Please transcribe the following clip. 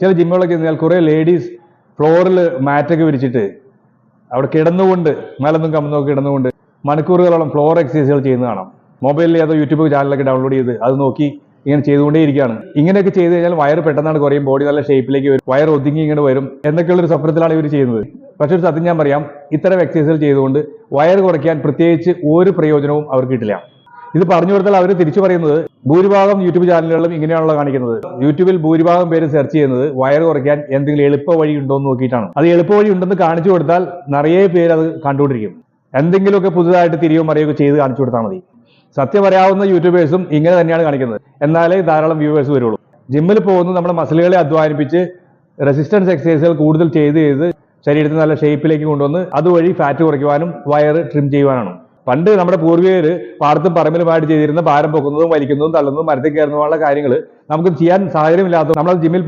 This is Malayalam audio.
ചില ജിമ്മുകളൊക്കെ ചെന്നാൽ കുറേ ലേഡീസ് ഫ്ലോറിൽ മാറ്റൊക്കെ വിരിച്ചിട്ട് അവിടെ കിടന്നുകൊണ്ട് മേലൊന്നും കമ്മുന്നൊക്കെ കിടന്നുകൊണ്ട് മണിക്കൂറുകളോളം ഫ്ലോർ എക്സസൈസുകൾ ചെയ്യുന്നത് കാണാം. മൊബൈലിൽ ഏതോ യൂട്യൂബ് ചാനലൊക്കെ ഡൗൺലോഡ് ചെയ്ത് അത് നോക്കി ഇങ്ങനെ ചെയ്തുകൊണ്ടേയിരിക്കുകയാണ്. ഇങ്ങനെയൊക്കെ ചെയ്ത് കഴിഞ്ഞാൽ വയറ് പെട്ടെന്നാണ് കുറയും, ബോഡി നല്ല ഷേപ്പിലേക്ക് വരും, വയർ ഒതുങ്ങി ഇങ്ങനെ വരും എന്നൊക്കെയുള്ളൊരു സ്വപ്നത്തിലാണ് ഇവർ ചെയ്യുന്നത്. പക്ഷെ ഒരു സത്യം ഞാൻ പറയാം, ഇത്തരം എക്സസൈസുകൾ ചെയ്തുകൊണ്ട് വയറ് കുറയ്ക്കാൻ പ്രത്യേകിച്ച് ഒരു പ്രയോജനവും അവർക്ക് കിട്ടില്ല. ഇത് പറഞ്ഞു കൊടുത്താൽ അവർ തിരിച്ചു പറയുന്നത് ഭൂരിഭാഗം യൂട്യൂബ് ചാനലുകളിലും ഇങ്ങനെയാണല്ലോ കാണിക്കുന്നത്. യൂട്യൂബിൽ ഭൂരിഭാഗം പേര് സെർച്ച് ചെയ്യുന്നത് വയറ് കുറയ്ക്കാൻ എന്തെങ്കിലും എളുപ്പ വഴി ഉണ്ടോ എന്ന് നോക്കിയിട്ടാണ്. അത് എളുപ്പ വഴി ഉണ്ടെന്ന് കാണിച്ചു കൊടുത്താൽ നിറയെ പേര് അത് കണ്ടുകൊണ്ടിരിക്കും. എന്തെങ്കിലുമൊക്കെ പുതുതായിട്ട് തിരിയോ മറിയോ ചെയ്ത് കാണിച്ചു കൊടുത്താൽ മതി. സത്യം പറയാവുന്ന യൂട്യൂബേഴ്സും ഇങ്ങനെ തന്നെയാണ് കാണിക്കുന്നത്. എന്നാലേ ധാരാളം വ്യൂവേഴ്സ് വരുള്ളൂ. ജിമ്മിൽ പോകുന്നത് നമ്മുടെ മസിലുകളെ അധ്വാനിപ്പിച്ച് റെസിസ്റ്റൻസ് എക്സസൈസുകൾ കൂടുതൽ ചെയ്ത് ശരീരത്തിന് നല്ല ഷേപ്പിലേക്ക് കൊണ്ടുവന്ന് അതുവഴി ഫാറ്റ് കുറയ്ക്കുവാനും വയറ് ട്രിം ചെയ്യുവാനാണ്. പണ്ട് നമ്മുടെ പൂർവികർ പാടത്തും പറമ്പിലുമായിട്ട് ചെയ്തിരുന്ന ഭാരം പൊക്കുന്നതും വലിക്കുന്നതും തള്ളുന്നതും മരത്തിൽ കയറുന്നതുമുള്ള കാര്യങ്ങൾ നമുക്ക് ചെയ്യാൻ സാഹചര്യമില്ലാത്തത് നമ്മൾ ജിമ്മിൽ പോയി